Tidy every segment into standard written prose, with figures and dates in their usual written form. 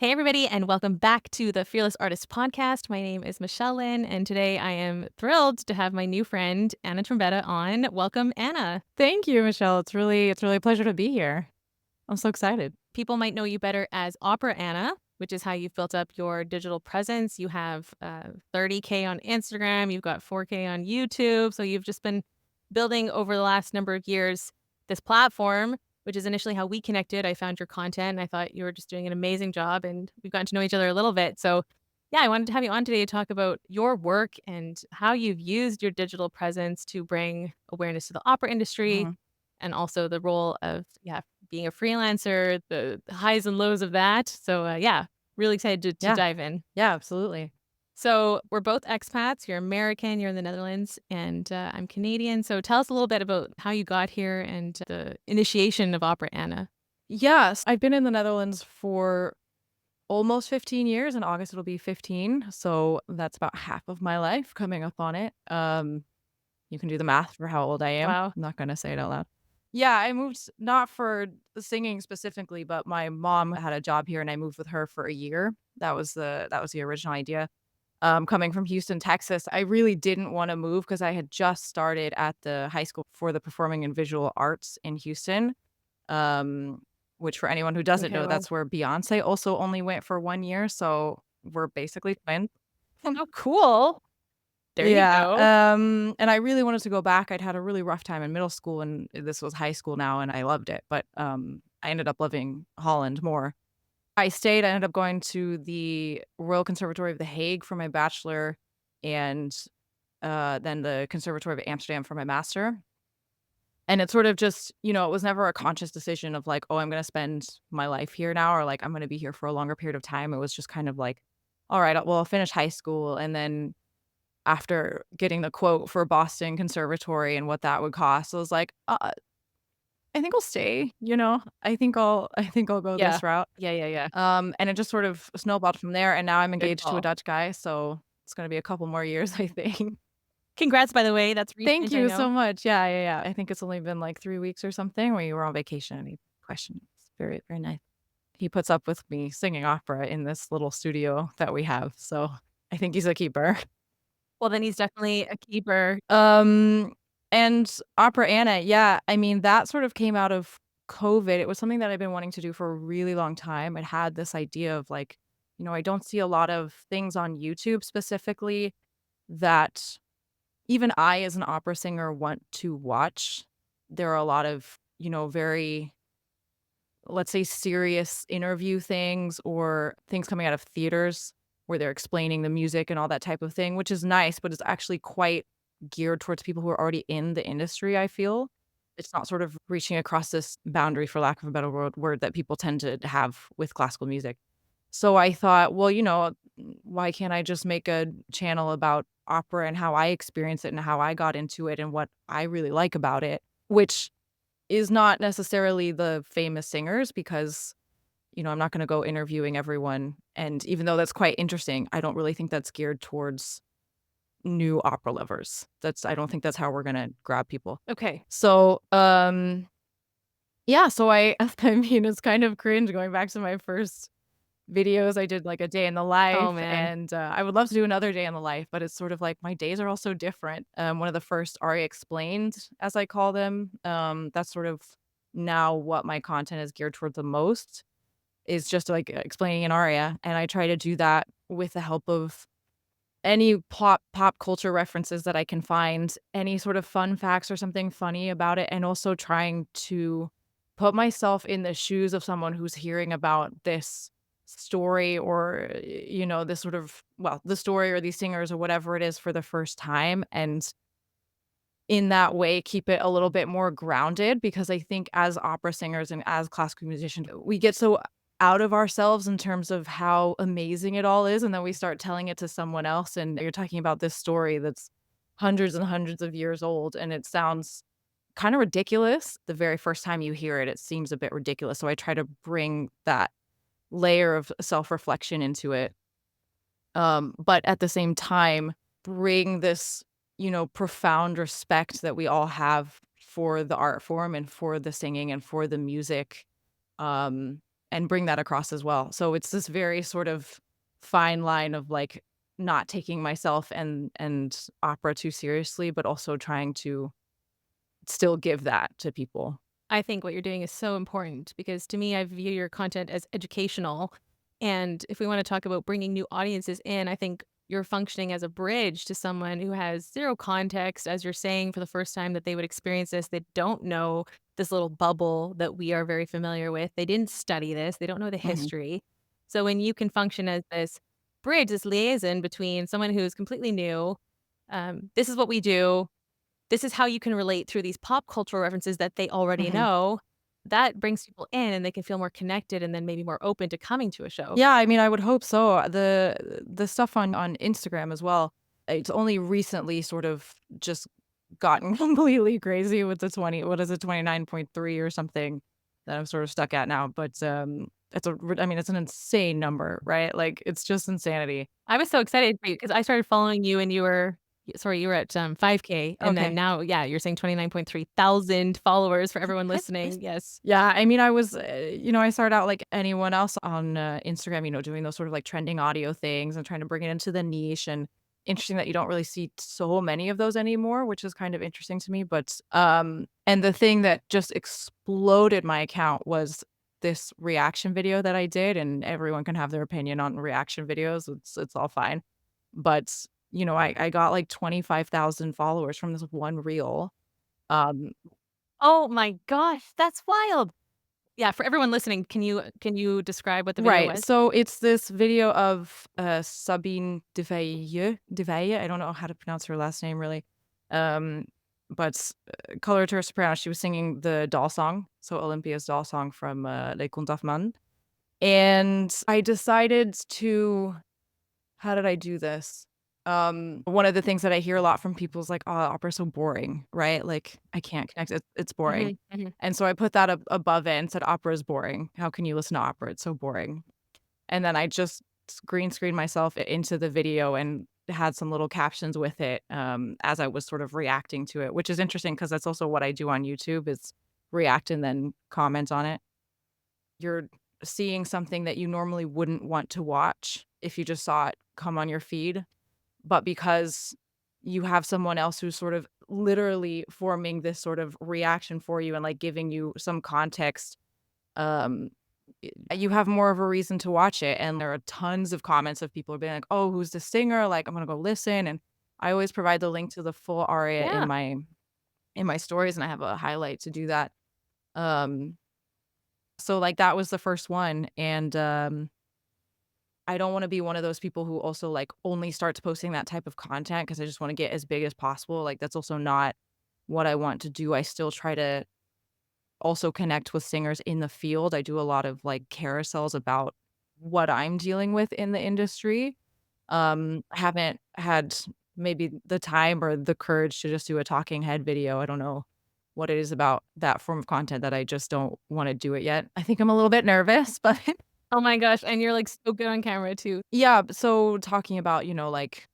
Hey, everybody, and welcome back to the Fearless Artist Podcast. My name is Michelle Lynne, and today I am thrilled to have my new friend, Anna Trombetta, on. Welcome, Anna. Thank you, Michelle. It's really a pleasure to be here. I'm so excited. People might know you better as Opera Anna, which is how you've built up your digital presence. You have 30K on Instagram, you've got 4K on YouTube. So you've just been building over the last number of years this platform, which is initially how we connected. I found your content and I thought you were just doing an amazing job, and we've gotten to know each other a little bit. So, yeah, I wanted to have you on today to talk about your work and how you've used your digital presence to bring awareness to the opera industry Mhm. and also the role of, being a freelancer, the highs and lows of that. So, yeah, really excited to Yeah. dive in. Yeah, absolutely. So, we're both expats. You're American, you're in the Netherlands, and I'm Canadian. So, tell us a little bit about how you got here and the initiation of Opera Anna. Yes, I've been in the Netherlands for almost 15 years. In August, it'll be 15. So that's about half of my life coming up on it. You can do the math for how old I am. Wow. I'm not going to say it out loud. Yeah, I moved not for the singing specifically, but my mom had a job here and I moved with her for a year. That was the original idea. Coming from Houston, Texas, I really didn't wanna move because I had just started at the high school for the performing and visual arts in Houston, um, which for anyone who doesn't Okay, know, well, that's where Beyoncé also only went for 1 year, so we're basically twins. oh, cool. There you Yeah, go. and I really wanted to go back. I'd had a really rough time in middle school, and this was high school now, and I loved it, but, I ended up loving Holland more. I stayed. I ended up going to the Royal Conservatory of The Hague for my bachelor and, then the Conservatory of Amsterdam for my master. And it's sort of just, it was never a conscious decision of like, "Oh, I'm gonna spend my life here now," or like, "I'm gonna be here for a longer period of time." It was just kind of like, "Alright, well, I'll finish high school," and then after getting the quote for Boston Conservatory and what that would cost, I was like, I think I'll stay," you know? I think I'll go Yeah. this route. Yeah, yeah, yeah. And it just sort of snowballed from there, and now I'm Good engaged to a call. Dutch guy, so it's gonna be a couple more years, I think. Congrats, by the way. That's Thank recent, I you so know. much. Yeah, yeah, yeah. I think it's only been, like, 3 weeks or something. We were on vacation, and he questioned. It's very, very nice. He puts up with me singing opera in this little studio that we have, so I think he's a keeper. Well, then he's definitely a keeper. Um, and Opera Anna, yeah, I mean, that sort of came out of COVID. It was something that I've been wanting to do for a really long time. I had this idea of like, I don't see a lot of things on YouTube specifically that even I, as an opera singer, want to watch. There are a lot of, very, let's say, serious interview things or things coming out of theaters where they're explaining the music and all that type of thing, which is nice, but it's actually quite geared towards people who are already in the industry, I feel. It's not sort of reaching across this boundary, for lack of a better word that people tend to have with classical music. So I thought, well, why can't I just make a channel about opera and how I experience it and how I got into it and what I really like about it, which is not necessarily the famous singers because, I'm not gonna go interviewing everyone, and even though that's quite interesting, I don't really think that's geared towards new opera lovers. I don't think that's how we're gonna grab people. Okay. So, yeah, so I I mean, it's kind of cringe going back to my first videos. I did, like, a day in the Oh, life, man. and, I would love to do another day in the life, but it's sort of like my days are all so different. One of the first Aria Explained, as I call them, that's sort of now what my content is geared toward the most, is just, like, explaining an aria, and I try to do that with the help of any pop culture references that I can find, any sort of fun facts or something funny about it, and also trying to put myself in the shoes of someone who's hearing about this story or, this sort of the story or these singers or whatever it is for the first time, and in that way, keep it a little bit more grounded because I think as opera singers and as classical musicians, we get so out of ourselves in terms of how amazing it all is, and then we start telling it to someone else, and you're talking about this story that's hundreds and hundreds of years old, and it sounds kinda ridiculous. The very first time you hear it, it seems a bit ridiculous, so I try to bring that layer of self-reflection into it, but at the same time, bring this, profound respect that we all have for the art form and for the singing and for the music. Um, and bring that across as well. So it's this very sort of fine line of like not taking myself and opera too seriously, but also trying to still give that to people. I think what you're doing is so important because to me, I view your content as educational. And if we want to talk about bringing new audiences in, I think you're functioning as a bridge to someone who has zero context, as you're saying, for the first time that they would experience this. They don't know this little bubble that we are very familiar with. They didn't study this, they don't know the Mhm. history. So when you can function as this bridge, this liaison between someone who is completely new, this is what we do, this is how you can relate through these pop cultural references that they already Mhm. know. That brings people in and they can feel more connected and then maybe more open to coming to a show. Yeah, I mean, I would hope so. The stuff on Instagram as well, it's only recently sort of just gotten completely crazy with the 20 what is it, 29.3 or something that I'm sort of stuck at now, but, I mean, it's an insane number, right? Like, it's just insanity. I was so excited for you because I started following you and you were sorry, you were at, 5K, and then Okay. now, yeah, you're saying 29.3 thousand followers for everyone listening. Yes. Yeah, I mean, I was, I started out like anyone else on, Instagram, doing those sort of like trending audio things and trying to bring it into the niche, and interesting that you don't really see so many of those anymore, which is kind of interesting to me, but, and the thing that just exploded my account was this reaction video that I did, and everyone can have their opinion on reaction videos, it's all fine, but, I got like 25,000 followers from this one reel, um Oh my gosh, that's wild. Yeah, for everyone listening, can you describe what the video Right, was? so it's this video of, Sabine de Veije, I don't know how to pronounce her last name really, um, but, color to her soprano, she was singing the doll song, so Olympia's doll song from, Les Contes d'Armand, and I decided to how did I do this? One of the things that I hear a lot from people is like, "Oh, opera's so boring," right? Like, I can't connect, it's boring, Mhm, mhm. and so I put that above it and said, "Opera is boring. How can you listen to opera? It's so boring." And then I just green screened myself into the video and had some little captions with it, as I was sort of reacting to it, which is interesting because that's also what I do on YouTube is react and then comment on it. You're seeing something that you normally wouldn't want to watch if you just saw it come on your feed, but because you have someone else who's sort of literally forming this sort of reaction for you and, like, giving you some context, um, you have more of a reason to watch it, and there are tons of comments of people being like, "Oh, who's the singer?" Like, "I'm gonna go listen," and I always provide the link to the full aria Yeah. in my stories, and I have a highlight to do that. Um, so, like, that was the first one, and, I don't wanna be one of those people who also, like, only starts posting that type of content because I just wanna get as big as possible, like, that's also not what I want to do. I still try to also connect with singers in the field. I do a lot of, like, carousels about what I'm dealing with in the industry. I haven't had maybe the time or the courage to just do a talking head video. I don't know what it is about that form of content that I just don't wanna do it yet. I think I'm a little bit nervous, but Oh my gosh, and you're, like, so good on camera too. yeah, so talking about, like,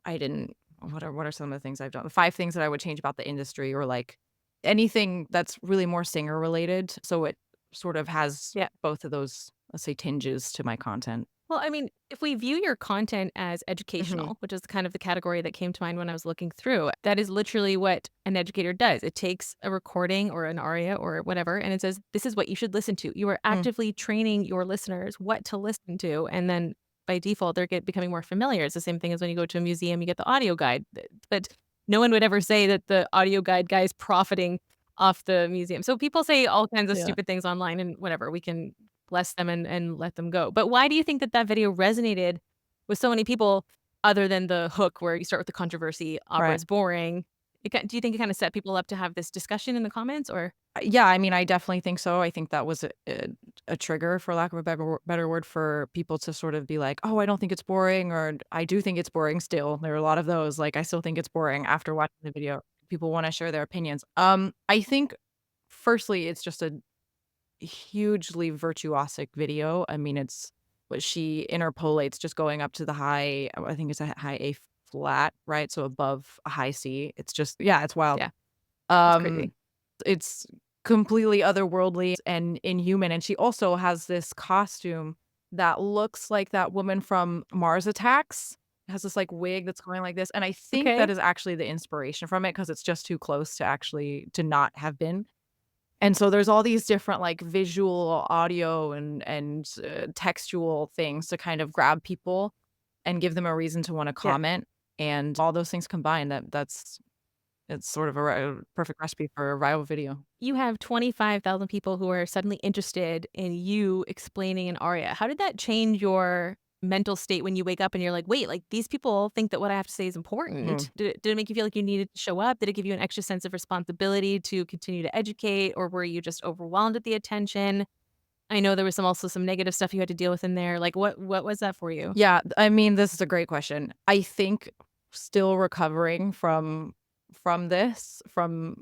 I didn't what are some of the things I've done? 5 things that I would change about the industry or, like, anything that's really more singer related, so it sort of has Yeah. both of those, let's say, tinges to my content. Well, I mean, if we view your content as Mhm, educational, which is kind of the category that came to mind when I was looking through, that is literally what an educator does. It takes a recording or an aria or whatever, and it says, this is what you should listen to. You are mm, actively training your listeners what to listen to. And then by default, becoming more familiar. It's the same thing as when you go to a museum, you get the audio guide. But no one would ever say that the audio guide guy is profiting off the museum. So people say all kinds of yeah. stupid things online and whatever. We can bless them and let them go. But why do you think that that video resonated with so many people other than the hook where you start with the controversy, opera Right. is boring? Do you think it kinda set people up to have this discussion in the comments or Yeah, I mean, I definitely think so. I think that was a trigger, for lack of a better word, for people to sort of be like, "Oh, I don't think it's boring," or "I do think it's boring still." There are a lot of those, like, "I still think it's boring," after watching the video. People wanna share their opinions. I think, firstly, it's just a hugely virtuosic video. I mean, it's what she interpolates just going up to the high I think it's a high A flat, right? So above a high C. It's just yeah, it's wild. yeah, it's crazy. Um, it's completely otherworldly and inhuman, and she also has this costume that looks like that woman from Mars Attacks. It has this, like, wig that's going like this, and I think that Okay. is actually the inspiration from it because it's just too close to actually to not have been. And so there's all these different, like, visual, audio, and textual things to kind of grab people and give them a reason to wanna Yeah. comment, and all those things combined, that's it's sort of a perfect recipe for a viral video. You have 25,000 people who are suddenly interested in you explaining an aria. How did that change your mental state when you wake up and you're like, "Wait, like, these people think that what I have to say is Mm. important?" Did it make you feel like you needed to show up? Did it give you an extra sense of responsibility to continue to educate, or were you just overwhelmed at the attention? I know there was some negative stuff you had to deal with in there. Like, what was that for you? Yeah, I mean, this is a great question. I think still recovering from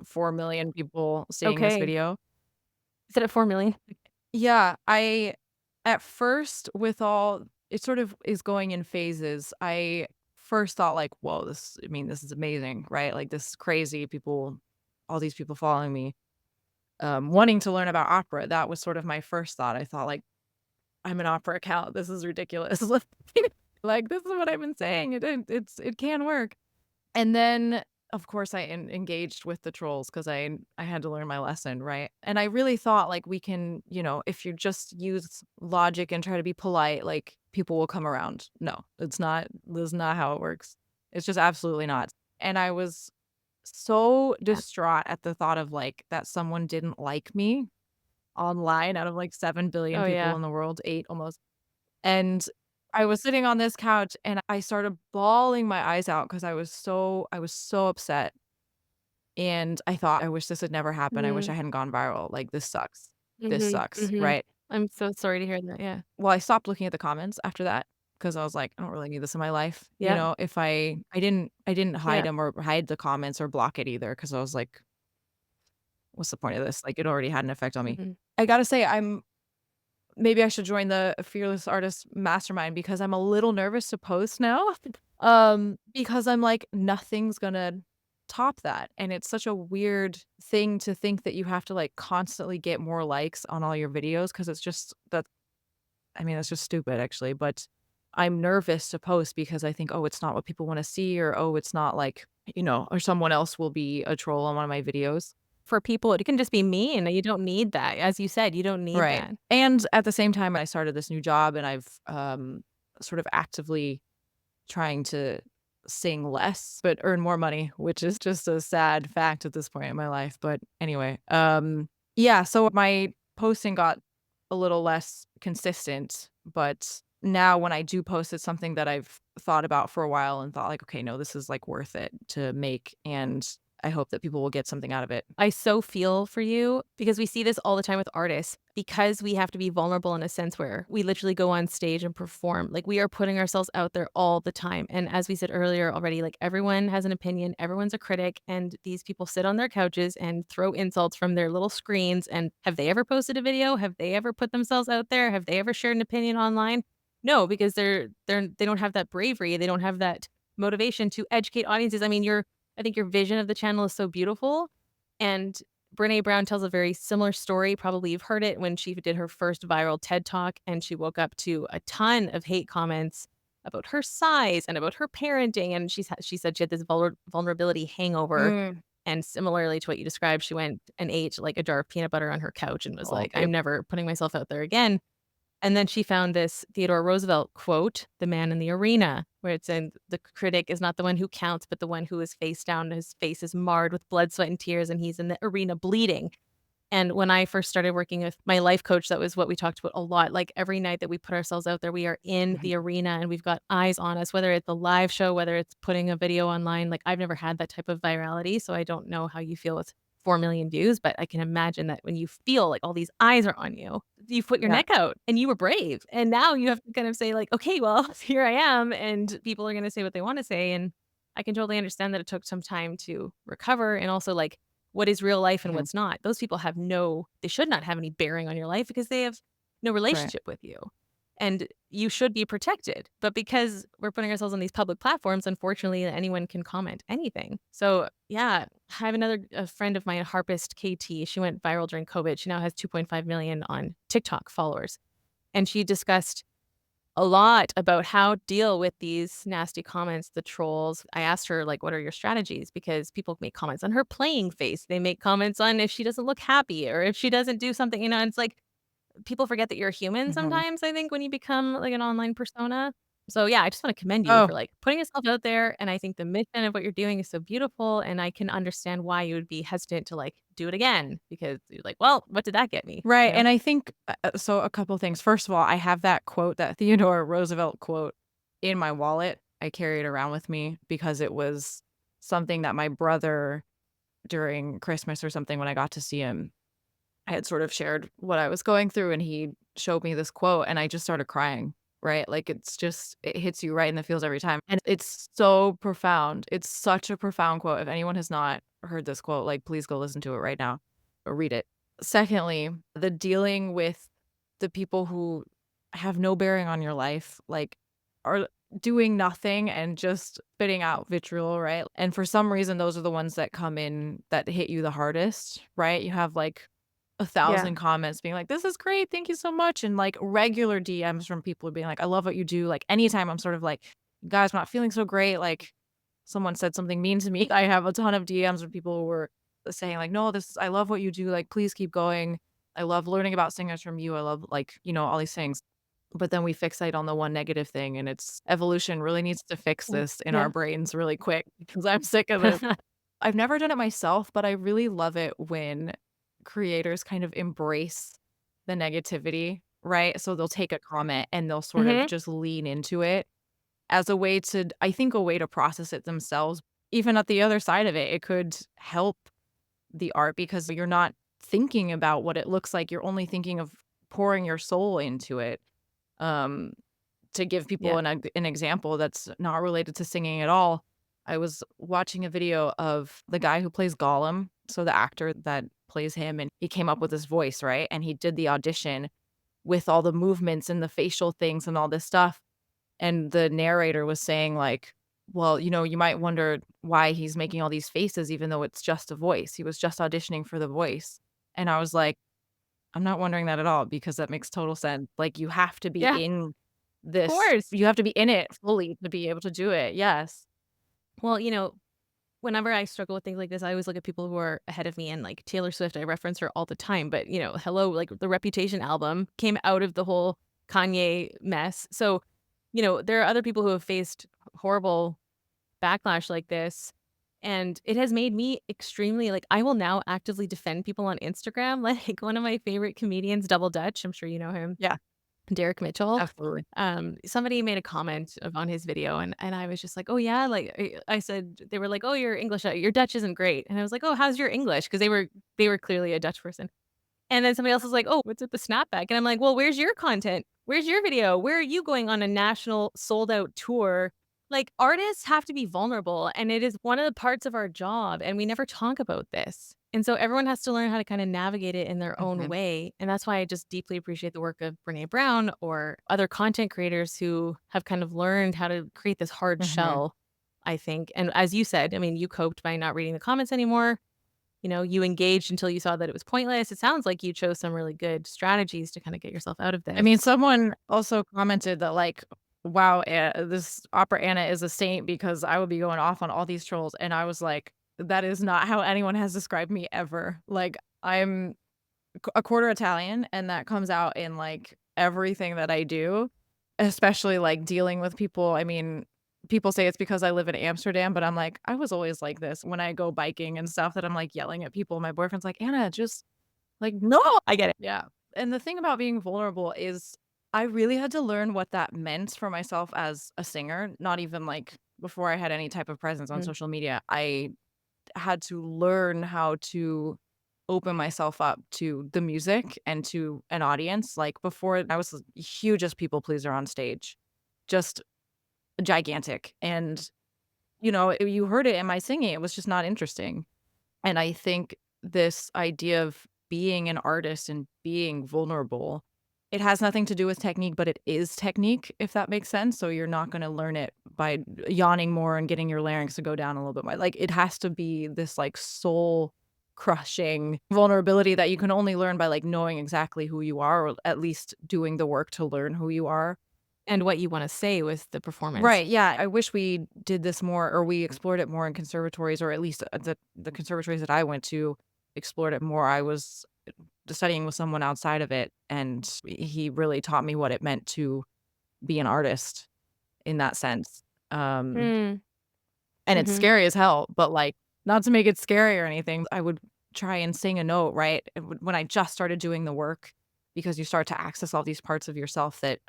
4 million people seeing this Okay. video. Is it at 4,000,000? Yeah, I at first with all it sort of is going in phases. I first thought like, "Whoa, this is amazing," right? Like, this is crazy, people all these people following me, wanting to learn about opera. That was sort of my first thought. I thought like, "I'm an opera account. This is ridiculous." Like, this is what I've been saying. It can work. And then, of course, I engaged with the trolls because I had to learn my lesson, right? And I really thought, like, we can, if you just use logic and try to be polite, like, people will come around. No, that's not how it works. It's just absolutely not. And I was so Yeah. distraught at the thought of, like, that someone didn't like me online out of, like, 7 billion Oh, people yeah. in the world, 8 almost. And I was sitting on this couch and I started bawling my eyes out because I was so upset, and I thought, "I wish this had never happened. I wish I Mhm. hadn't gone viral. Like, this sucks. This Mhm. sucks," Mhm. right? I'm so sorry to hear that, yeah. Well, I stopped looking at the comments after that because I was like, "I don't really need this in my life." Yep. If I didn't hide Yep. them or hide the comments or block it either because I was like, "What's the point of this?" Like, it already had an effect on me. Mhm. I gotta say, maybe I should join the Fearless Artist Mastermind because I'm a little nervous to post now. Because I'm like, nothing's gonna top that. And it's such a weird thing to think that you have to like constantly get more likes on all your videos because it's just that I mean, that's just stupid actually. But I'm nervous to post because I think, oh, it's not what people want to see, or oh, it's not like, or someone else will be a troll on one of my videos. For people, it can just be mean, you don't need that. As you said, you don't need Right. that. And at the same time, I started this new job and I've sort of actively trying to sing less, but earn more money, which is just a sad fact at this point in my life. But anyway, yeah, so my posting got a little less consistent, but now when I do post, it's something that I've thought about for a while and thought like, okay, no, this is like worth it to make. And I hope that people will get something out of it. I so feel for you because we see this all the time with artists because we have to be vulnerable in a sense where we literally go on stage and perform. Like we are putting ourselves out there all the time. And as we said earlier already, like everyone has an opinion, everyone's a critic, and these people sit on their couches and throw insults from their little screens. And have they ever posted a video? Have they ever put themselves out there? Have they ever shared an opinion online? No, because they don't have that bravery. They don't have that motivation to educate audiences. I mean, I think your vision of the channel is so beautiful, and Brené Brown tells a very similar story, probably you've heard it, when she did her first viral TED Talk, and she woke up to a ton of hate comments about her size and about her parenting, and she said she had this vulnerability hangover, Mm. and similarly to what you described, she went and ate, like, a jar of peanut butter on her couch and was Oh, like, "I'm yep. never putting myself out there again." And then she found this Theodore Roosevelt quote, "The man in the arena," where it's in, "The critic is not the one who counts, but the one who is face down, his face is marred with blood, sweat, and tears, and he's in the arena bleeding." And when I first started working with my life coach, that was what we talked about a lot. Like every night that we put ourselves out there, we are in Mhm. the arena and we've got eyes on us, whether it's a live show, whether it's putting a video online. Like I've never had that type of virality. So I don't know how you feel with 4 million views, but I can imagine that when you feel like all these eyes are on you, you put your Yeah. neck out and you were brave. And now you have to kind of say, like, okay, well, here I am. And people are going to say what they want to say. And I can totally understand that it took some time to recover and also like what is real life and Mhm. what's not. Those people have they should not have any bearing on your life because they have no Right. relationship with you. and you should be protected. But because we're putting ourselves on these public platforms, unfortunately, anyone can comment anything. So, yeah, I have another a friend of mine, a harpist KT. She went viral during COVID. She now has 2.5 million on TikTok followers. And she discussed a lot about how to deal with these nasty comments, the trolls. I asked her, like, what are your strategies? Because people make comments on her playing face. They make comments on if she doesn't look happy or if she doesn't do something, and it's like people forget that you're human Mhm. sometimes, I think, when you become, like, an online persona. So, yeah, I just wanna commend you for, Oh, like, putting yourself out there, and I think the mission of what you're doing is so beautiful, and I can understand why you would be hesitant to, like, do it again because you're like, "Well, what did that get me?" right, You know? and I think, so a couple things. First of all, I have that quote, that Theodore Roosevelt quote, in my wallet. I carry it around with me because it was something that my brother, during Christmas or something when I got to see him, I had sort of shared what I was going through, and he showed me this quote, and I just started crying, right? Like, it's just it hits you right in the feels every time, and it's so profound. It's such a profound quote. If anyone has not heard this quote, like, please go listen to it right now or read it. Secondly, the dealing with the people who have no bearing on your life, like, are doing nothing and just spitting out vitriol, right? And for some reason, those are the ones that come in that hit you the hardest, right? You have, like, a Yeah. 1,000 comments being like, "This is great, thank you so much," and, like, regular DMs from people being like, "I love what you do." Like, anytime I'm sort of like, "Guys, I'm not feeling so great," like, someone said something mean to me, I have a ton of DMs from people who were saying like, "No, this I love what you do, like, please keep going. I love learning about singers from you. I love, like, all these things." But then we fixate on the one negative thing, and it's evolution really needs to fix Mm. this in our Yeah. brains really quick because I'm sick of this. I've never done it myself, but I really love it when creators kind of embrace the negativity, right? So they'll take a comment and they'll sort of Mhm. just lean into it as a way to, I think, a way to process it themselves. Even at the other side of it, it could help the art because you're not thinking about what it looks like. You're only thinking of pouring your soul into it. Um, to give people Yeah. an example that's not related to singing at all, I was watching a video of the guy who plays Gollum, so the actor that plays him, and he came up with his voice, right? And he did the audition with all the movements and the facial things and all this stuff, and the narrator was saying like, "Well, you might wonder why he's making all these faces even though it's just a voice. He was just auditioning for the voice." And I was like, I'm not wondering that at all because that makes total sense. Like, Yeah. Of course. you have to be in it fully to be able to do it. Yes. Well, whenever I struggle with things like this, I always look at people who are ahead of me, and, like, Taylor Swift, I reference her all the time, but, hello, like, the Reputation album came out of the whole Kanye mess. So, there are other people who have faced horrible backlash like this, and it has made me extremely like, I will now actively defend people on Instagram. Like, one of my favorite comedians, Double Dutch, I'm sure you know him, Yeah, Derek Mitchell. absolutely. Somebody made a comment on his video, and I was just like, "Oh, yeah?" Like, I said they were like, "Oh, your English your Dutch isn't great." And I was like, "Oh, how's your English?" Because they were clearly a Dutch person. And then somebody else was like, "Oh, what's with the snapback?" And I'm like, "Well, where's your content? Where's your video? Where are you going on a national sold out tour?" Like, artists have to be vulnerable, and it is one of the parts of our job, and we never talk about this. And so everyone has to learn how to kinda navigate it in their own Mhm, way, and that's why I just deeply appreciate the work of Brené Brown or other content creators who have kind of learned how to create this hard mhm. shell, I think. And as you said, I mean, you coped by not reading the comments anymore. You engaged until you saw that it was pointless. It sounds like you chose some really good strategies to kinda get yourself out of I mean, this. someone also commented that like, "Wow, this opera Anna is a saint because I would be going off on all these trolls," and I was like, "That is not how anyone has described me ever." Like, I'm a quarter Italian, and that comes out in, like, everything that I do, especially, like, dealing with people. I mean, people say it's because I live in Amsterdam, but I'm like, I was always like this when I go biking and stuff that I'm, like, yelling at people. My boyfriend's like, "Anna, just, like, no." I get it. Yeah, and the thing about being vulnerable is I really had to learn what that meant for myself as a singer, not even, like, before I had any type of presence on Mm. social media. I had to learn how to open myself up to the music and to an audience. Like, before, I was the hugest people pleaser on stage, just gigantic, and, you heard it in my singing, it was just not interesting, and I think this idea of being an artist and being vulnerable it has nothing to do with technique, but it is technique, if that makes sense. So you're not gonna learn it by yawning more and getting your larynx to go down a little bit more. Like, it has to be this, like, soul crushing vulnerability that you can only learn by, like, knowing exactly who you are, or at least doing the work to learn who you are. And what you wanna say with the performance. Right, yeah, I wish we did this more, or we explored it more in conservatories, or at least, the conservatories that I went to explored it more. I was studying with someone outside of it, and he really taught me what it meant to be an artist in that sense. Um, Mm, and it's mhm. scary as hell, but, like, not to make it scary or anything, I would try and sing a note, right? When I just started doing the work, because you start to access all these parts of yourself that,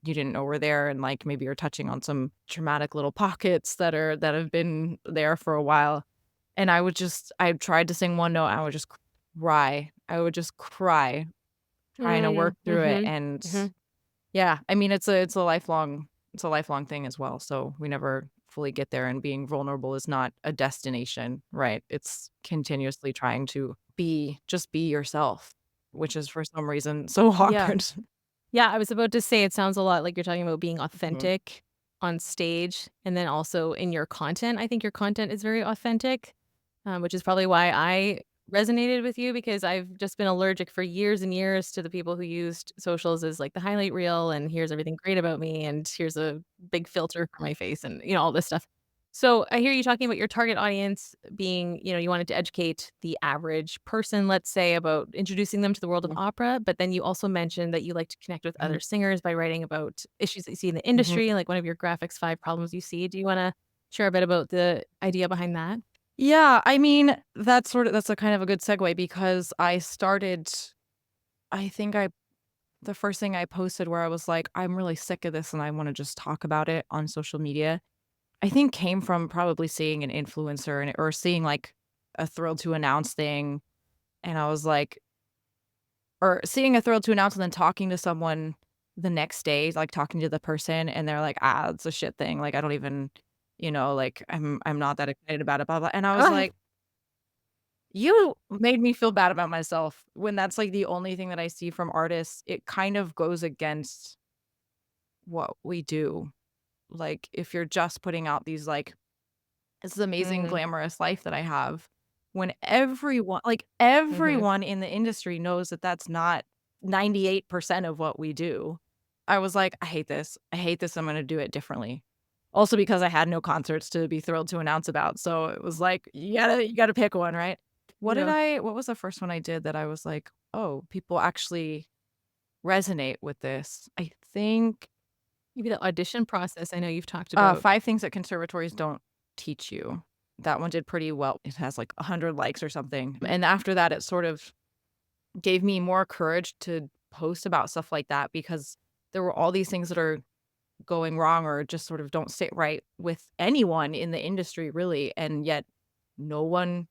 you didn't know were there, and, like, maybe you're touching on some traumatic little pockets that have been there for a while, and I tried to sing one note, I would just cry. I would just cry trying to work Mm, through it, mhm, and mhm. yeah, I mean, it's a lifelong thing as well, so we never fully get there, and being vulnerable is not a destination, right? It's continuously trying to be yourself, which is for some reason so Yeah. hard. Yeah, I was about to say it sounds a lot like you're talking about being Mhm, authentic on stage and then also in your content. I think your content is very authentic, which is probably why I resonated with you because I've just been allergic for years and years to the people who used socials as like the highlight reel and here's everything great about me and here's a big filter for my face and all this stuff. So I hear you talking about your target audience being, you wanted to educate the average person, let's say, about introducing them to the world of mhm, opera. But then you also mentioned that you like to connect with mhm, other singers by writing about issues that you see in the mhm. industry, like one of your graphics five problems you see. Do you want to share a bit about the idea behind that? Yeah, I mean, that's a kind of a good segue, because I think I the first thing I posted where I was like, "I'm really sick of this and I wanna just talk about it on social media," I think came from probably seeing an influencer, or seeing, like, a Thrilled to Announce thing, and I was like, or seeing a Thrilled to Announce and then talking to someone the next day, like, talking to the person, and they're like, "Ah, it's a shit thing, like, I don't even, like, I'm not that excited about it, blah, blah," and I was Ah, like, "You made me feel bad about myself," when that's, like, the only thing that I see from artists. It kind of goes against what we do. Like, if you're just putting out these, like, "This amazing mm, glamorous life that I have," when mhm. everyone in the industry knows that that's not 98% of what we do. I was like, "I hate this. I hate this. I'm gonna do it differently." Also because I had no concerts to be Thrilled to Announce about, so it was like, you gotta pick one, right? Yeah. What was the first one I did that I was like, "Oh, people actually resonate with this?" I think, Maybe the audition process I know you've talked about. 5 things that conservatories don't teach you. That one did pretty well. It has, like, 100 likes or something, and after that, it sort of gave me more courage to post about stuff like that, because there were all these things that are going wrong, or just sort of don't sit right with anyone in the industry, really, and yet no one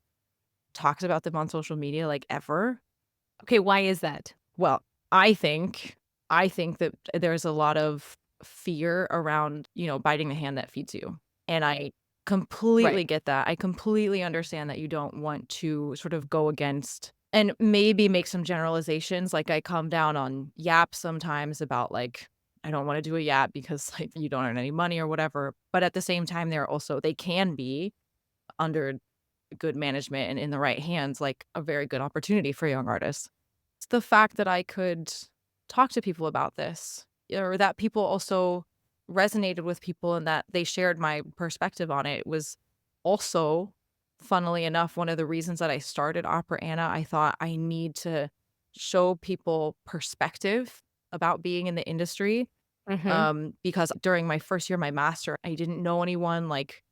talks about them on social media, like, ever. Okay, why is that? Well, I think I think that there's a lot of fear around, biting the hand that feeds you, and I Right. completely get that. I completely understand that you don't want to sort of go against and maybe make some generalizations. Like, I come down on yaps sometimes about, like, I don't wanna do a yap because, like, you don't earn any money or whatever, but at the same time, they can be, under good management and in the right hands, like, a very good opportunity for young artists. It's the fact that I could talk to people about this, or that people also resonated with people, and that they shared my perspective on it, was also, funnily enough, one of the reasons that I started Opera Anna. I thought I need to show people perspective about being in the industry, Mhm. because during my first year of my master, I didn't know anyone. Like,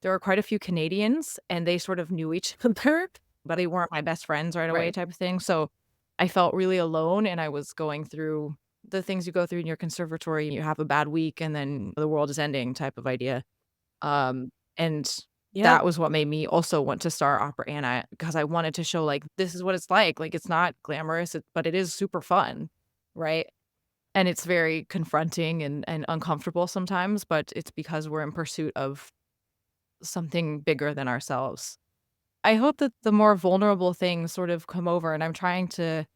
there were quite a few Canadians, and they sort of knew each other, but they weren't my best friends right away, Right. type of thing, so I felt really alone, and I was going through the things you go through in your conservatory. You have a bad week, and then the world is ending type of idea, and Yep. that was what made me also want to start Opera Anna, because I wanted to show, like, this is what it's like, it's not glamorous, but it is super fun, right? And it's very confronting and uncomfortable sometimes, but it's because we're in pursuit of something bigger than ourselves. I hope that the more vulnerable things sort of come over, and I'm trying to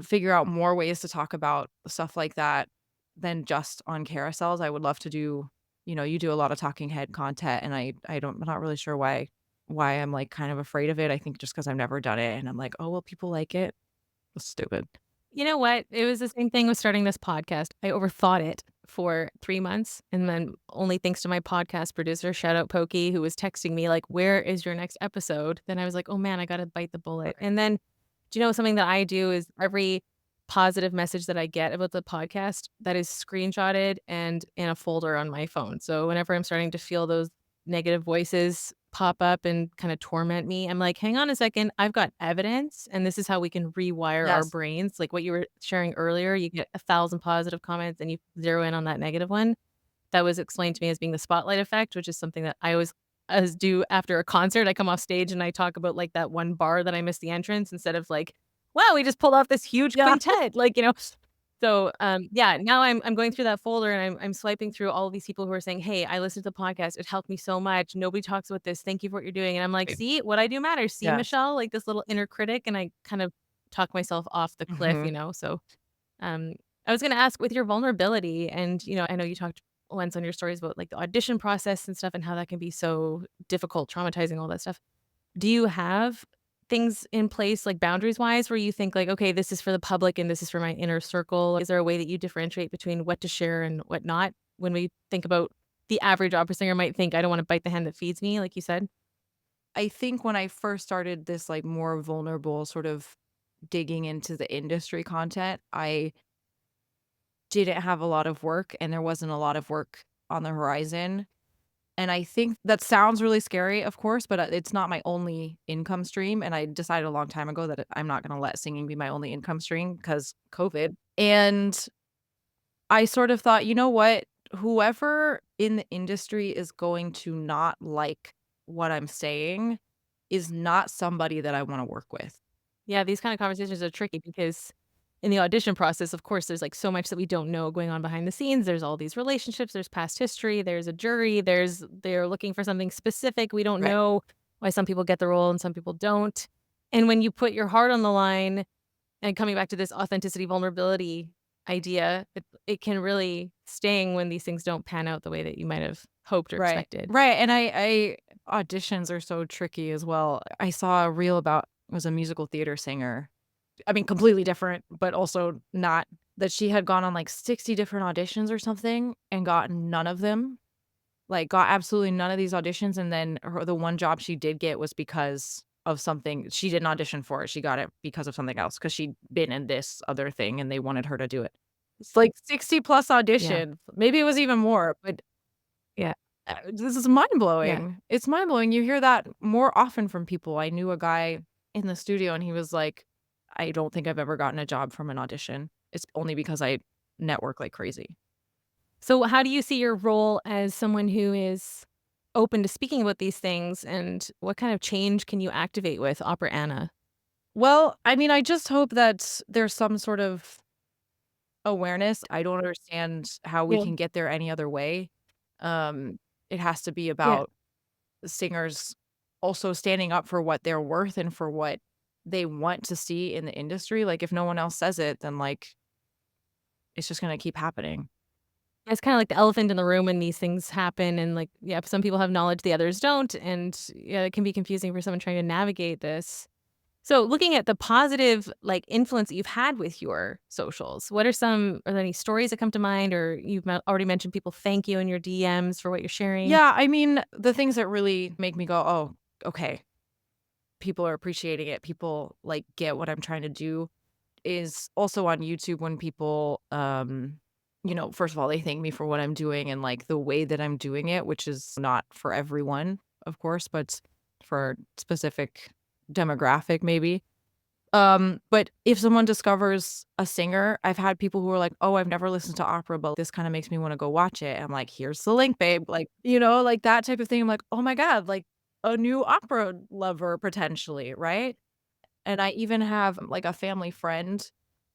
figure out more ways to talk about stuff like that than just on carousels. I would love to do, you do a lot of talking head content, and I'm not really sure why I'm like kind of afraid of it. I think just because I've never done it and I'm like, oh well, people like it. That's stupid. You know what? It was the same thing with starting this podcast. I overthought it for 3 months, and then only thanks to my podcast producer, shout out Pokey, who was texting me like, "Where is your next episode?" Then I was like, "Oh man, I gotta bite the bullet." And then, do you know something that I do is every positive message that I get about the podcast, that is screenshotted and in a folder on my phone. So whenever I'm starting to feel those negative voices pop up and kinda torment me, I'm like, "Hang on a second, I've got evidence, and this is how we can rewire our Yes. brains." Like what you were sharing earlier, you get 1,000 positive comments and you zero in on that negative one. That was explained to me as being the spotlight effect, which is something that I always do after a concert. I come off stage and I talk about, like, that one bar that I missed the entrance instead of like, "Wow, we just pulled off this huge Yeah. quintet." Like, So, yeah, now I'm going through that folder and I'm swiping through all of these people who are saying, "Hey, I listened to the podcast. It helped me so much. Nobody talks about this. Thank you for what you're doing." And I'm like, Right. "See, what I do matters. See, Yes. Michelle?" Like this little inner critic, and I kind of talk myself off the Mhm. cliff. So, um, I was gonna ask with your vulnerability, and I know you talked once on your stories about like the audition process and stuff and how that can be so difficult, traumatizing, all that stuff. Do you have things in place, like, boundaries-wise, where you think, like, "Okay, this is for the public and this is for my inner circle?" Is there a way that you differentiate between what to share and what not when we think about the average opera singer might think, "I don't wanna bite the hand that feeds me," like you said? I think when I first started this like more vulnerable sort of digging into the industry content, I didn't have a lot of work and there wasn't a lot of work on the horizon. And I think that sounds really scary, of course, but it's not my only income stream. And I decided a long time ago that I'm not going to let singing be my only income stream because COVID. And I sort of thought, you know what? Whoever in the industry is going to not like what I'm saying is not somebody that I want to work with. Yeah, these kind of conversations are tricky because in the audition process, of course, there's, like, so much that we don't know going on behind the scenes. There's all these relationships, there's past history, there's a jury, they're looking for something specific. We don't Right. know why some people get the role and some people don't. And when you put your heart on the line, and coming back to this authenticity, vulnerability idea, it can really sting when these things don't pan out the way that you might have hoped or Right. expected. Right, and I auditions are so tricky as well. I saw a reel about was a musical theater singer. I mean, completely different, but also not that she had gone on, like, 60 different auditions or something and got none of them. Like, got absolutely none of these auditions, and then the one job she did get was because of something she didn't audition for it, she got it because of something else, because 'cause she'd been in this other thing and they wanted her to do it. It's like 60 plus Yeah. auditions. Maybe it was even more, but Yeah. this is Yeah. mind-blowing. It's mind-blowing. You hear that more often from people. I knew a guy in the studio, and he was like, "I don't think I've ever gotten a job from an audition. It's only because I network like crazy." So how do you see your role as someone who is open to speaking about these things, and what kind of change can you activate with Opera Anna? Well, I mean, I just hope that there's some sort of awareness. I don't understand how we Yeah. can get there any other way. Um, it has to be Yeah. about singers also standing up for what they're worth and for what they want to see in the industry. Like, if no one else says it, then, like, it's just gonna keep happening. It's kinda like the elephant in the room when these things happen and, like, yeah, some people have knowledge, the others don't, and, yeah, it can be confusing for someone trying to navigate this. So, looking at the positive, like, influence that you've had with your socials, are there any stories that come to mind, or you've already mentioned people thank you in your DMs for what you're sharing? Yeah, I mean, the things that really make me go, "Oh, okay, people are appreciating it, people, like, get what I'm trying to do," is also on YouTube when people, first of all, they thank me for what I'm doing and, like, the way that I'm doing it, which is not for everyone, of course, but for specific demographic maybe. But if someone discovers a singer, I've had people who are like, "Oh, I've never listened to opera, but this kinda makes me wanna go watch it." I'm like, "Here's the link, babe." Like, like that type of thing. I'm like, "Oh my god, like a new opera lover potentially," right? And I even have, like, a family friend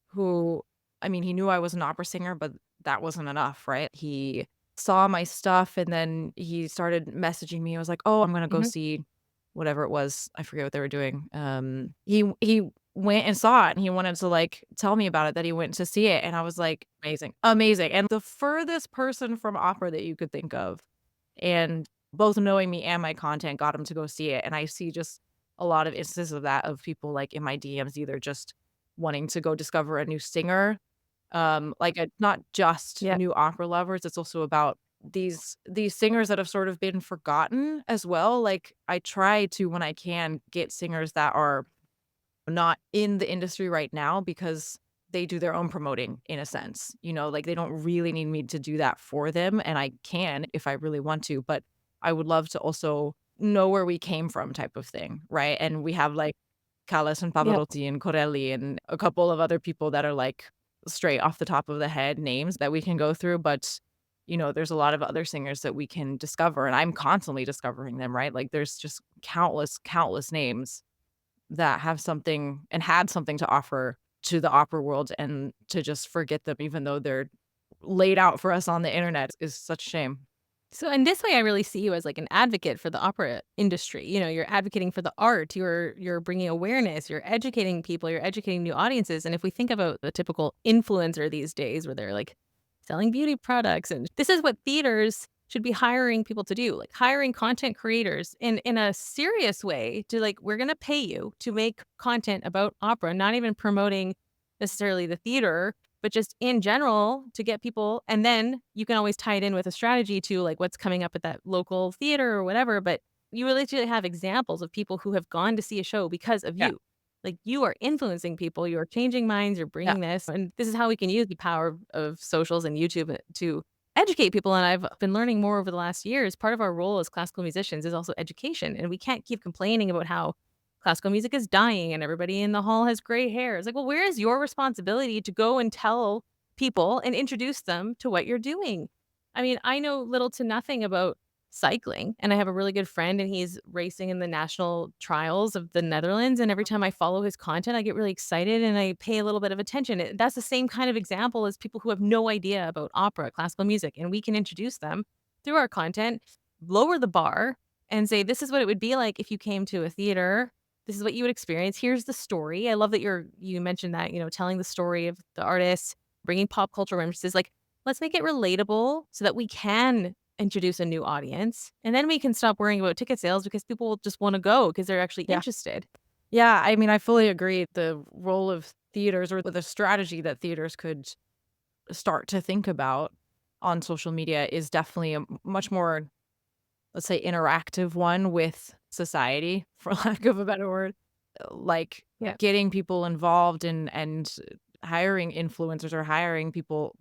who I mean, he knew I was an opera singer, but that wasn't enough, right? He saw my stuff, and then he started messaging me. I was like, "Oh, I'm gonna go Mhm. see" whatever it was. I forget what they were doing. He went and saw it, and he wanted to, like, tell me about it, that he went to see it, and I was like, "Amazing, amazing," and the furthest person from opera that you could think of, and both knowing me and my content got him to go see it, and I see just a lot of instances of that, of people, like, in my DMs either just wanting to go discover a new singer, not just Yeah. new opera lovers, it's also about these singers that have sort of been forgotten as well. Like, I try to, when I can, get singers that are not in the industry right now because they do their own promoting in a sense, like, they don't really need me to do that for them, and I can if I really want to, but I would love to also know where we came from type of thing, right? And we have, like, Callas and Yeah. Pavarotti and Corelli and a couple of other people that are, like, straight off the top of the head names that we can go through, but, there's a lot of other singers that we can discover, and I'm constantly discovering them, right? Like, there's just countless, countless names that have something and had something to offer to the opera world, and to just forget them even though they're laid out for us on the internet is such a shame. So in this way, I really see you as like an advocate for the opera industry. You're advocating for the art. You're bringing awareness. You're educating people. You're educating new audiences. And if we think about the typical influencer these days, where they're like selling beauty products, and this is what theaters should be hiring people to do, like hiring content creators in a serious way to like, we're going to pay you to make content about opera, not even promoting necessarily the theater, but just in general to get people, and then you can always tie it in with a strategy to like what's coming up at that local theater or whatever, but you really do have examples of people who have gone to see a show because of Yeah, you. Like, you are influencing people, you're changing minds, you're yeah, bringing this, and this is how we can use the power of socials and YouTube to educate people, and I've been learning more over the last years. Part of our role as classical musicians is also education, and we can't keep complaining about how classical music is dying and everybody in the hall has gray hair. It's like, well, where is your responsibility to go and tell people and introduce them to what you're doing? I mean, I know little to nothing about cycling, and I have a really good friend, and he's racing in the national trials of the Netherlands. And every time I follow his content, I get really excited and I pay a little bit of attention. That's the same kind of example as people who have no idea about opera, classical music, and we can introduce them through our content, lower the bar, and say, this is what it would be like if you came to a theater. This is what you would experience. Here's the story. I love that you mentioned that, telling the story of the artist, bringing pop culture references. Like, let's make it relatable so that we can introduce a new audience, and then we can stop worrying about ticket sales because people will just wanna go because they're actually yeah. interested. Yeah, I mean, I fully agree. The role of theaters, or the strategy that theaters could start to think about on social media, is definitely a much more, let's say, interactive one with society, for lack of a better word. Like, Yeah. getting people involved and hiring influencers, or hiring people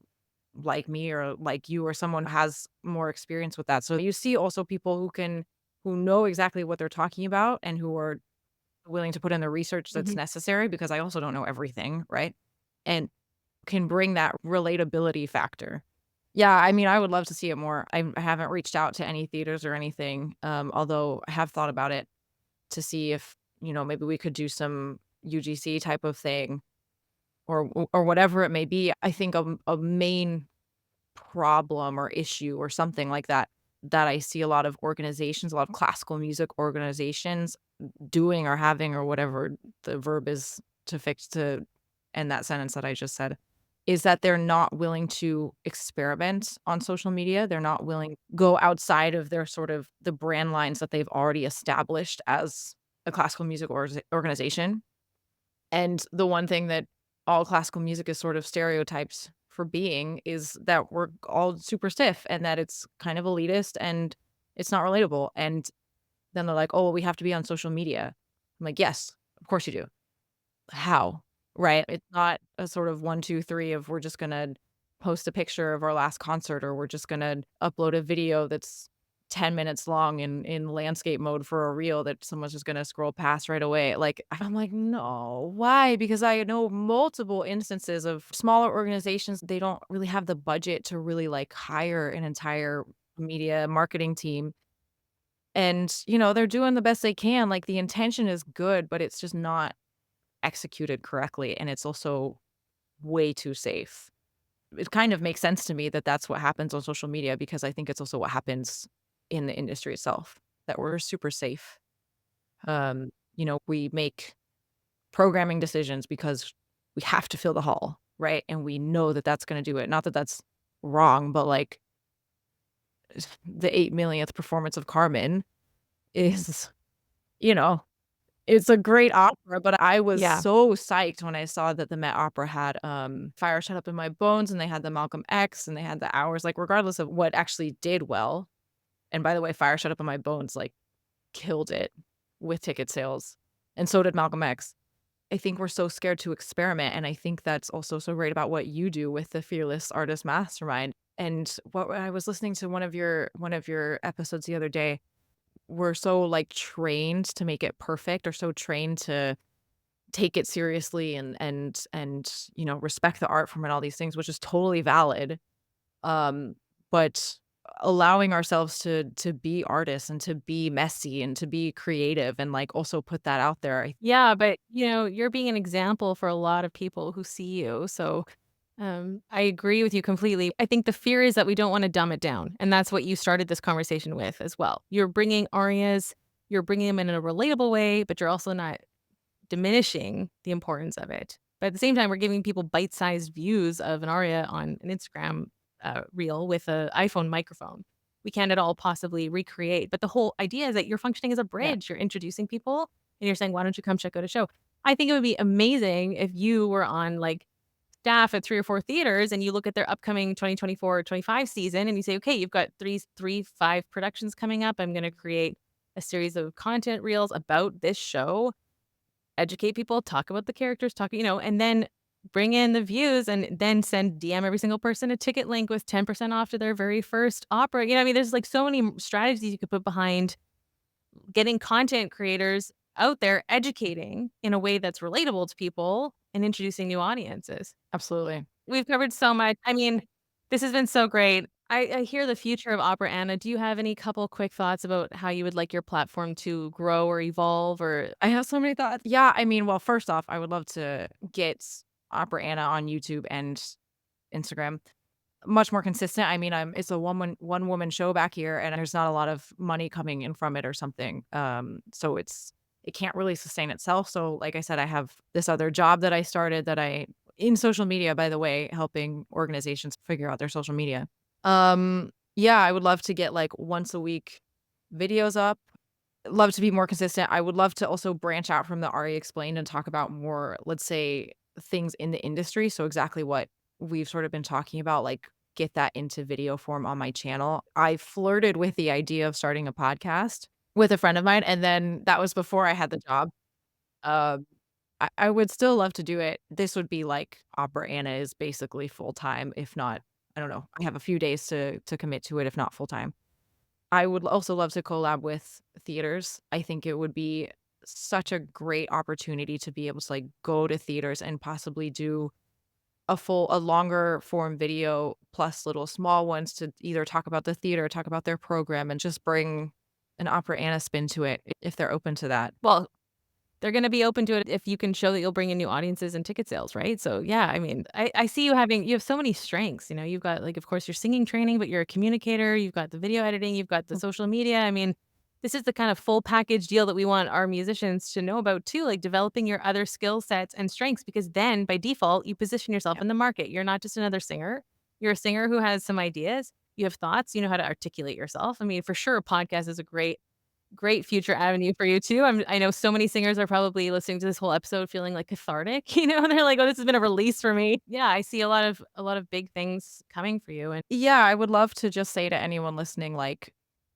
like me or like you, or someone who has more experience with that. So you see also people who know exactly what they're talking about, and who are willing to put in the research that's Mhm. necessary, because I also don't know everything, right? And can bring that relatability factor. Yeah, I mean, I would love to see it more. I haven't reached out to any theaters or anything, although I have thought about it, to see if, maybe we could do some UGC type of thing, or whatever it may be. I think a main problem or issue or something like that, that I see a lot of organizations, a lot of classical music organizations doing, or having, or whatever the verb is to fix to end that sentence that I just said, is that they're not willing to experiment on social media. They're not willing to go outside of their sort of the brand lines that they've already established as a classical music organization. And the one thing that all classical music is sort of stereotyped for being is that we're all super stiff, and that it's kind of elitist, and it's not relatable. And then they're like, "Oh, well, we have to be on social media." I'm like, "Yes, of course you do." How? Right? It's not a sort of 1, 2, 3 of, we're just gonna post a picture of our last concert, or we're just gonna upload a video that's 10 minutes long in landscape mode for a reel that someone's just gonna scroll past right away. Like, I'm like, "No, why?" Because I know multiple instances of smaller organizations, they don't really have the budget to really, like, hire an entire media marketing team. And, they're doing the best they can, like, the intention is good, but it's just not executed correctly, and it's also way too safe. It kind of makes sense to me that that's what happens on social media, because I think it's also what happens in the industry itself, that we're super safe. We make programming decisions because we have to fill the hall, right? And we know that that's gonna do it. Not that that's wrong, but, like, the 8 millionth performance of Carmen is, you know, it's a great opera, but I was Yeah. so psyched when I saw that the Met Opera had, Fire Shut Up in My Bones, and they had the Malcolm X, and they had the Hours, like, regardless of what actually did well. And by the way, Fire Shut Up in My Bones, like, killed it with ticket sales, and so did Malcolm X. I think we're so scared to experiment, and I think that's also so great about what you do with the Fearless Artist Mastermind. And what I was listening to one of your episodes the other day, we're so, like, trained to make it perfect or so trained to take it seriously and, respect the art form and all these things, which is totally valid. But allowing ourselves to be artists and to be messy and to be creative and, like, also put that out there. I Yeah, but, you're being an example for a lot of people who see you, so, I agree with you completely. I think the fear is that we don't wanna dumb it down, and that's what you started this conversation with as well. You're bringing arias, you're bringing them in a relatable way, but you're also not diminishing the importance of it. But at the same time, we're giving people bite-sized views of an aria on an Instagram, reel with an iPhone microphone. We can't at all possibly recreate, but the whole idea is that you're functioning as a Yeah. bridge. You're introducing people, and you're saying, "Why don't you come check out a show?" I think it would be amazing if you were on, like, staff at 3 or 4 theaters, and you look at their upcoming 2024-25 season, and you say, "Okay, you've got 5 productions coming up. I'm gonna create a series of content reels about this show, educate people, talk about the characters, and then bring in the views and then send DM every single person a ticket link with 10% off to their very first opera." I mean, there's, like, so many strategies you could put behind getting content creators out there educating in a way that's relatable to people and introducing new audiences. Absolutely. We've covered so much. I mean, this has been so great. I hear the future of Opera Anna. Do you have any couple quick thoughts about how you would like your platform to grow or evolve or I have so many thoughts. Yeah, I mean, well, first off, I would love to get Opera Anna on YouTube and Instagram much more consistent. I mean, it's a one woman show back here, and there's not a lot of money coming in from it or something. So it can't really sustain itself. So, like I said, I have this other job that I started that I in social media, by the way, helping organizations figure out their social media. Yeah, I would love to get like once a week videos up. Love to be more consistent. I would love to also branch out from the Ari explained and talk about more, let's say, things in the industry. So exactly what we've sort of been talking about, like get that into video form on my channel. I flirted with the idea of starting a podcast with a friend of mine, and then that was before I had the job. Um, I would still love to do it. This would be like Opera Anna is basically full time, if not, I don't know. I have a few days to commit to it, if not full time. I would also love to collab with theaters. I think it would be such a great opportunity to be able to, like, go to theaters and possibly do a longer form video plus little small ones to either talk about the theater, talk about their program, and just bring an Opera Anna spin to it if they're open to that. well, they're gonna be open to it if you can show that you'll bring in new audiences and ticket sales, right? So, yeah, I mean, I see you have so many strengths, you've got, like, of course, your singing training, but you're a communicator, you've got the video editing, you've got the Mm, social media. I mean, this is the kind of full package deal that we want our musicians to know about too, like developing your other skill sets and strengths, because then by default, you position yourself yeah. in the market. You're not just another singer. You're a singer who has some ideas, you have thoughts, you know how to articulate yourself. I mean, for sure, a podcast is a great future avenue for you too. I know so many singers are probably listening to this whole episode feeling, like, cathartic, They're like, "Oh, this has been a release for me." Yeah, I see a lot of big things coming for you, and Yeah, I would love to just say to anyone listening, like,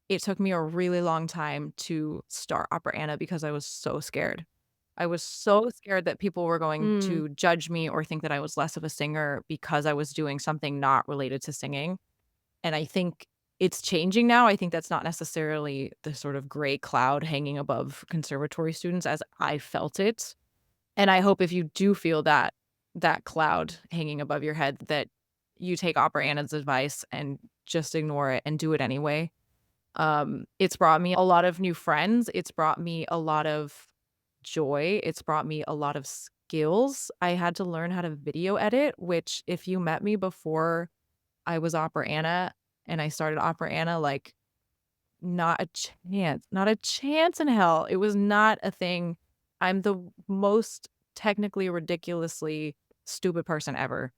it took me a really long time to start Opera Anna because I was so scared. I was so scared that people were going mm, to judge me or think that I was less of a singer because I was doing something not related to singing, and I think it's changing now. I think that's not necessarily the sort of gray cloud hanging above conservatory students as I felt it, and I hope if you do feel that cloud hanging above your head that you take Opera Anna's advice and just ignore it and do it anyway. It's brought me a lot of new friends. It's brought me a lot of joy. It's brought me a lot of skills. I had to learn how to video edit, which if you met me before I was Opera Anna and I started Opera Anna, like not a chance in hell. It was not a thing. I'm the most technically ridiculously stupid person ever.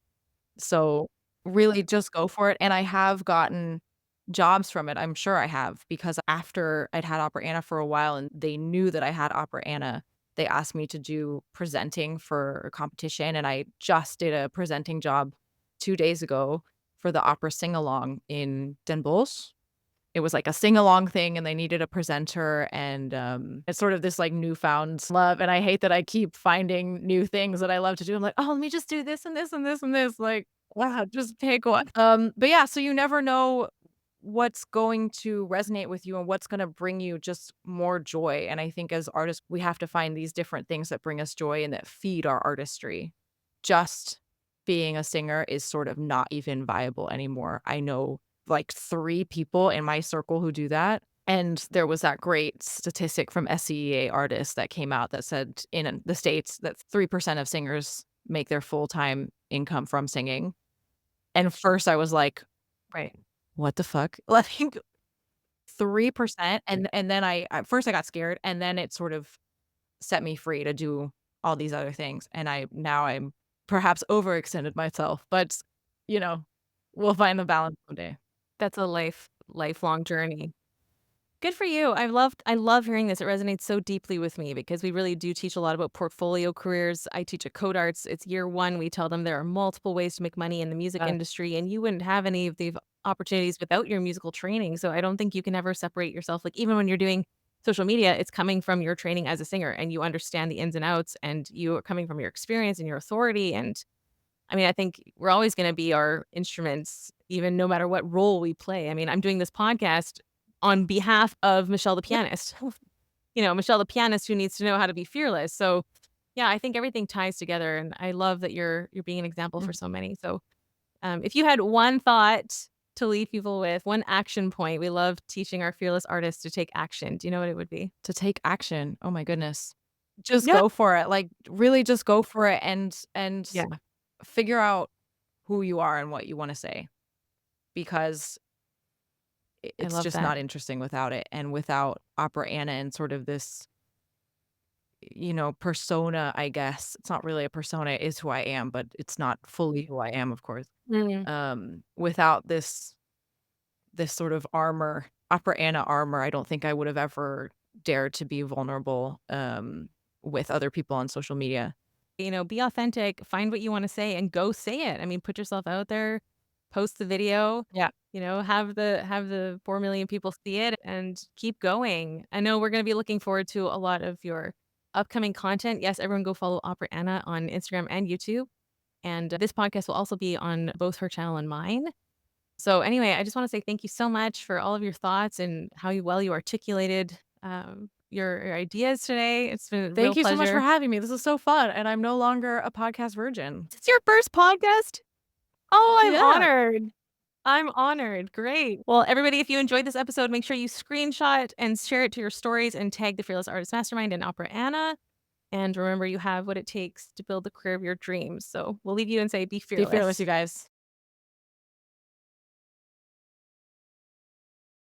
So, really just go for it, and I have gotten jobs from it, I'm sure I have, because after I'd had Opera Anna for a while and they knew that I had Opera Anna, they asked me to do presenting for a competition, and I just did a presenting job 2 days ago for the opera sing-along in Den Bosch. It was like a sing-along thing, and they needed a presenter, and, it's sort of this, like, newfound love, and I hate that I keep finding new things that I love to do. I'm like, "Oh, let me just do this and this and this and this," like, wow, just pick one. But yeah, so you never know what's going to resonate with you and what's gonna bring you just more joy, and I think as artists, we have to find these different things that bring us joy and that feed our artistry. Just being a singer is sort of not even viable anymore. I know like 3 people in my circle who do that, and there was that great statistic from SCEA artists that came out that said in the States that 3% of singers make their full-time income from singing, and first I was like, Right. "What the fuck?" Like, 3%, and then I at first I got scared, and then it sort of set me free to do all these other things, and I'm perhaps overextended myself, but, you know, we'll find the balance one day. That's a lifelong journey. Good for you. I love hearing this. It resonates so deeply with me because we really do teach a lot about portfolio careers. I teach at Code Arts. It's year 1. We tell them there are multiple ways to make money in the music Uh, industry, and you wouldn't have any of the opportunities without your musical training. So I don't think you can ever separate yourself. Like even when you're doing social media, it's coming from your training as a singer and you understand the ins and outs and you are coming from your experience and your authority. And I mean, I think we're always gonna be our instruments, even no matter what role we play. I mean, I'm doing this podcast on behalf of Michelle the pianist. You know, Michelle the pianist who needs to know how to be fearless. So, yeah, I think everything ties together, and I love that you're being an example for mm, so many. So, if you had one thought to leave people with, one action point, we love teaching our fearless artists to take action. Do you know what it would be? to take action, oh my goodness. Just Yeah. go for it, like, really just go for it and Yeah, figure out who you are and what you wanna say, because I it's love just that. not interesting without it, and without Opera Anna and sort of this, persona, I guess. It's not really a persona, it is who I am, but it's not fully who I am, of course. Mm. Without this sort of armor, Opera Anna armor, I don't think I would have ever dared to be vulnerable, with other people on social media. You know, be authentic, find what you wanna say, and go say it. I mean, put yourself out there, post the video, Yeah. have the 4,000,000 people see it, and keep going. I know we're gonna be looking forward to a lot of your upcoming content. Yes, everyone go follow Opera Anna on Instagram and YouTube, and this podcast will also be on both her channel and mine. So, anyway, I just wanna say thank you so much for all of your thoughts and how you articulated, your ideas today. It's been a real Thank you so much for pleasure. having me. This is so fun, and I'm no longer a podcast virgin. Is this your first podcast? Oh, I'm Yeah. honored. I'm honored. Great. Well, everybody, if you enjoyed this episode, make sure you screenshot and share it to your stories and tag the Fearless Artist Mastermind and Opera Anna. And remember, you have what it takes to build the career of your dreams. So we'll leave you and say, be Be fearless, fearless. you guys.